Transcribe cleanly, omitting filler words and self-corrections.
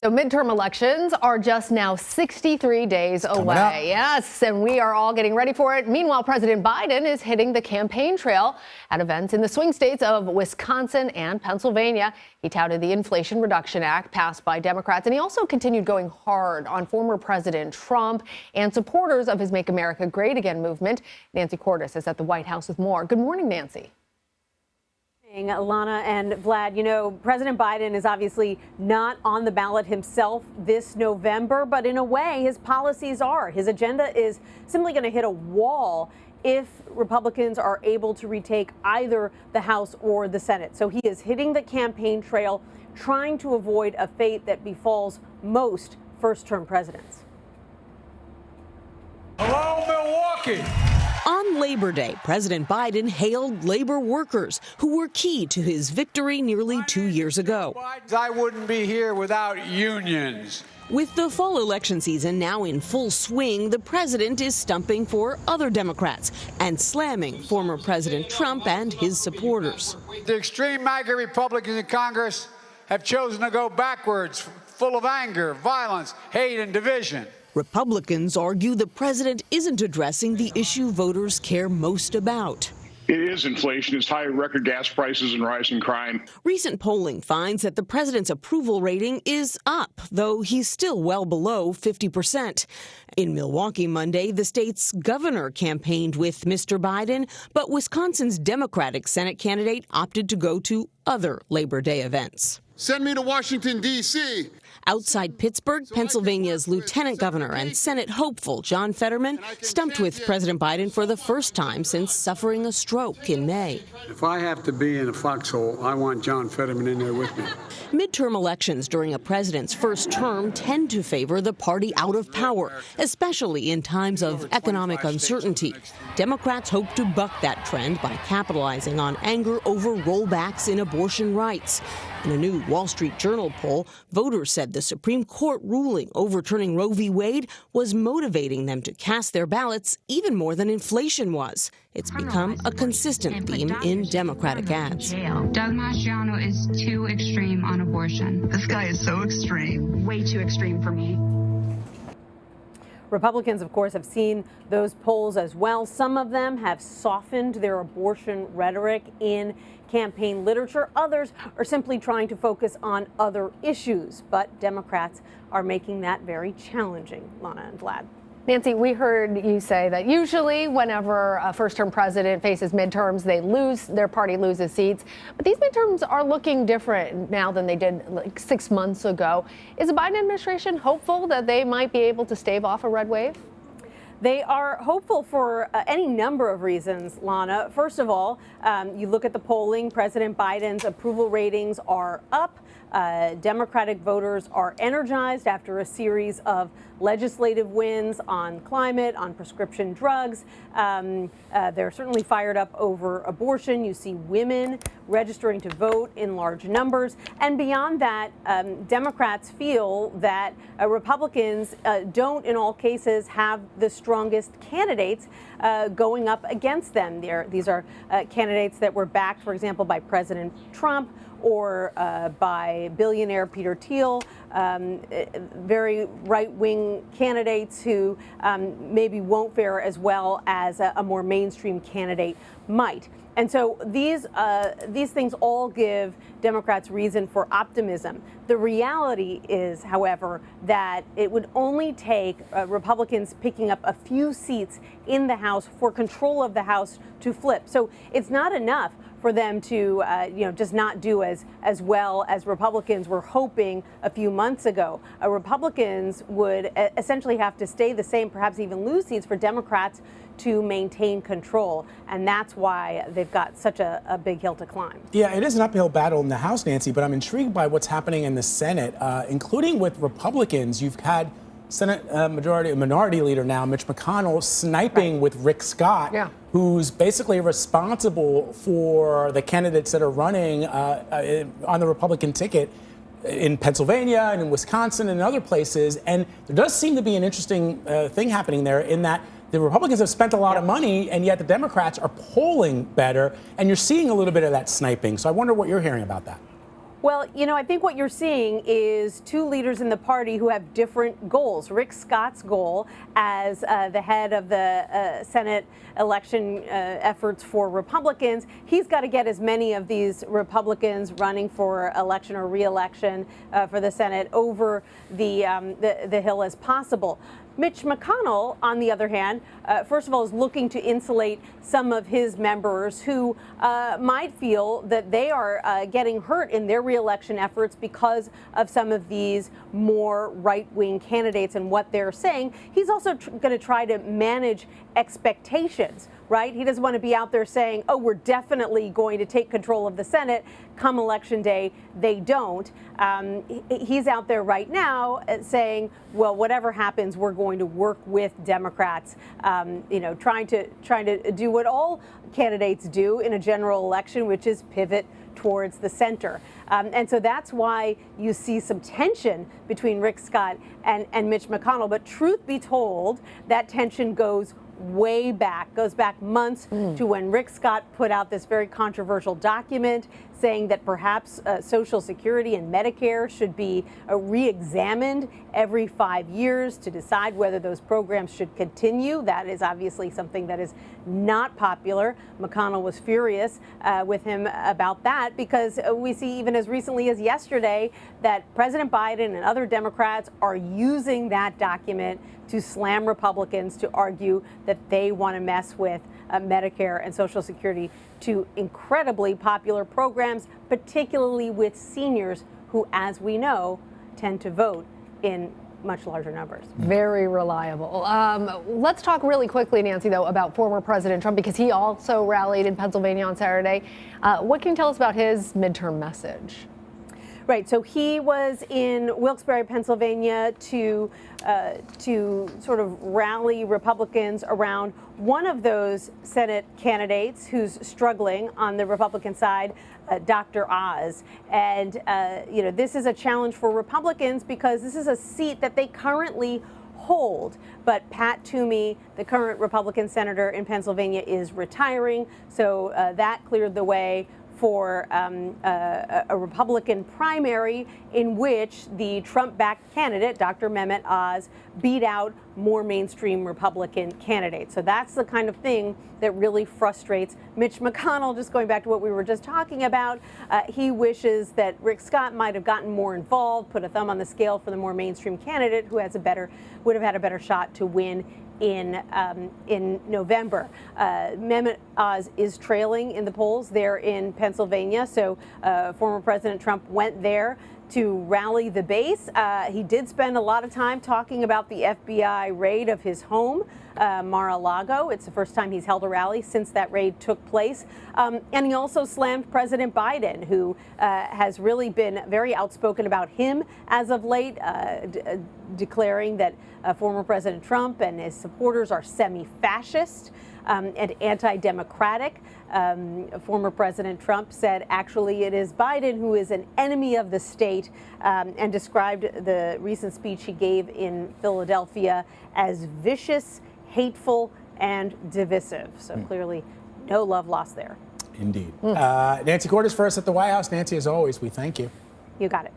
So midterm elections are just now 63 days away. Yes, and we are all getting ready for it. Meanwhile, President Biden is hitting the campaign trail at events in the swing states of Wisconsin and Pennsylvania. He touted the Inflation Reduction Act passed by Democrats, and he also continued going hard on former President Trump and supporters of his Make America Great Again movement. Nancy Cordes is at the White House with more. Good morning, Nancy. Lana and Vlad, you know, President Biden is obviously not on the ballot himself this November, but in a way his policies are. His agenda is simply going to hit a wall if Republicans are able to retake either the House or the Senate. So he is hitting the campaign trail, trying to avoid a fate that befalls most first-term presidents. Hello, Milwaukee. On Labor Day, President Biden hailed labor workers who were key to his victory nearly 2 years ago. I wouldn't be here without unions. With the fall election season now in full swing, the president is stumping for other Democrats and slamming former President Trump and his supporters. The extreme MAGA Republicans in Congress have chosen to go backwards, full of anger, violence, hate, and division. Republicans argue the president isn't addressing the issue voters care most about. It is inflation. It's high record gas prices and rising crime. Recent polling finds that the president's approval rating is up, though he's still well below 50%. In Milwaukee Monday, the state's governor campaigned with Mr. Biden, but Wisconsin's Democratic Senate candidate opted to go to other Labor Day events. Send me to Washington, D.C. Outside Pittsburgh, Pennsylvania's Lieutenant Governor and Senate hopeful John Fetterman stumped with President Biden for the first time since suffering a stroke in May. If I have to be in a foxhole, I want John Fetterman in there with me. Midterm elections during a president's first term tend to favor the party out of power, especially in times of economic uncertainty. Democrats hope to buck that trend by capitalizing on anger over rollbacks in abortion rights. In a new Wall Street Journal poll, voters said the Supreme Court ruling overturning Roe v. Wade was motivating them to cast their ballots even more than inflation was. It's become a consistent theme in Democratic ads. Doug Mastriano is too extreme on abortion. This guy is so extreme. Way too extreme for me. Republicans, of course, have seen those polls as well. Some of them have softened their abortion rhetoric in campaign literature. Others are simply trying to focus on other issues. But Democrats are making that very challenging. Lana and Vlad. Nancy, we heard you say that usually whenever a first-term president faces midterms, their party loses seats. But these midterms are looking different now than they did like 6 months ago. Is the Biden administration hopeful that they might be able to stave off a red wave? They are hopeful for any number of reasons, Lana. First of all, you look at the polling, President Biden's approval ratings are up. Democratic voters are energized after a series of legislative wins on climate, on prescription drugs. They're certainly fired up over abortion. You see women registering to vote in large numbers. And beyond that, Democrats feel that Republicans don't, in all cases, have the strongest candidates going up against them. These are candidates that were backed, for example, by President Trump or by billionaire Peter Thiel, very right-wing candidates who maybe won't fare as well as a more mainstream candidate might. And so these things all give Democrats reason for optimism. The reality is, however, that it would only take Republicans picking up a few seats in the House for control of the House to flip. So it's not enough for them to, just not do as well as Republicans were hoping a few months ago. Republicans would essentially have to stay the same, perhaps even lose seats for Democrats to maintain control. And that's why they've got such a big hill to climb. Yeah, it is an uphill battle in the House, Nancy, but I'm intrigued by what's happening in the Senate, including with Republicans. You've had Senate Minority Leader now, Mitch McConnell, sniping with Rick Scott, who's basically responsible for the candidates that are running on the Republican ticket in Pennsylvania and in Wisconsin and other places. And there does seem to be an interesting thing happening there in that the Republicans have spent a lot of money, and yet the Democrats are polling better, and you're seeing a little bit of that sniping. So I wonder what you're hearing about that. Well, I think what you're seeing is two leaders in the party who have different goals. Rick Scott's goal as the head of the Senate election efforts for Republicans, he's got to get as many of these Republicans running for election or re-election for the Senate over the Hill as possible. Mitch McConnell, on the other hand, first of all, is looking to insulate some of his members who might feel that they are getting hurt in their reelection efforts because of some of these more right-wing candidates and what they're saying. He's also going to try to manage expectations, right? He doesn't want to be out there saying, oh, we're definitely going to take control of the Senate. Come election day, they don't. He's out there right now saying, well, whatever happens, we're going to work with Democrats, trying to do what all candidates do in a general election, which is pivot towards the center. And so that's why you see some tension between Rick Scott and Mitch McConnell. But truth be told, that tension goes back months to when Rick Scott put out this very controversial document saying that perhaps Social Security and Medicare should be re-examined every 5 years to decide whether those programs should continue. That is obviously something that is not popular. McConnell was furious with him about that because we see even as recently as yesterday that President Biden and other Democrats are using that document to slam Republicans to argue that they want to mess with Medicare and Social Security, two incredibly popular programs, particularly with seniors who, as we know, tend to vote in much larger numbers. Very reliable. Let's talk really quickly, Nancy, though, about former President Trump, because he also rallied in Pennsylvania on Saturday. What can you tell us about his midterm message? Right. So he was in Wilkes-Barre, Pennsylvania to sort of rally Republicans around one of those Senate candidates who's struggling on the Republican side, Dr. Oz. And, this is a challenge for Republicans because this is a seat that they currently hold. But Pat Toomey, the current Republican senator in Pennsylvania, is retiring. So that cleared the way for a Republican primary in which the Trump-backed candidate, Dr. Mehmet Oz, beat out more mainstream Republican candidates. So that's the kind of thing that really frustrates Mitch McConnell. Just going back to what we were just talking about, he wishes that Rick Scott might have gotten more involved, put a thumb on the scale for the more mainstream candidate who would have had a better shot to win in November. Mehmet Oz is trailing in the polls there in Pennsylvania. So former President Trump went there to rally the base. He did spend a lot of time talking about the FBI raid of his home, Mar-a-Lago. It's the first time he's held a rally since that raid took place. And he also slammed President Biden, who has really been very outspoken about him as of late, declaring that former President Trump and his supporters are semi-fascist and anti-democratic. Former President Trump said actually it is Biden who is an enemy of the state, and described the recent speech he gave in Philadelphia as vicious, hateful, and divisive. So clearly no love lost there. Indeed. Nancy Cordes for us at the White House. Nancy, as always, we thank you. You got it.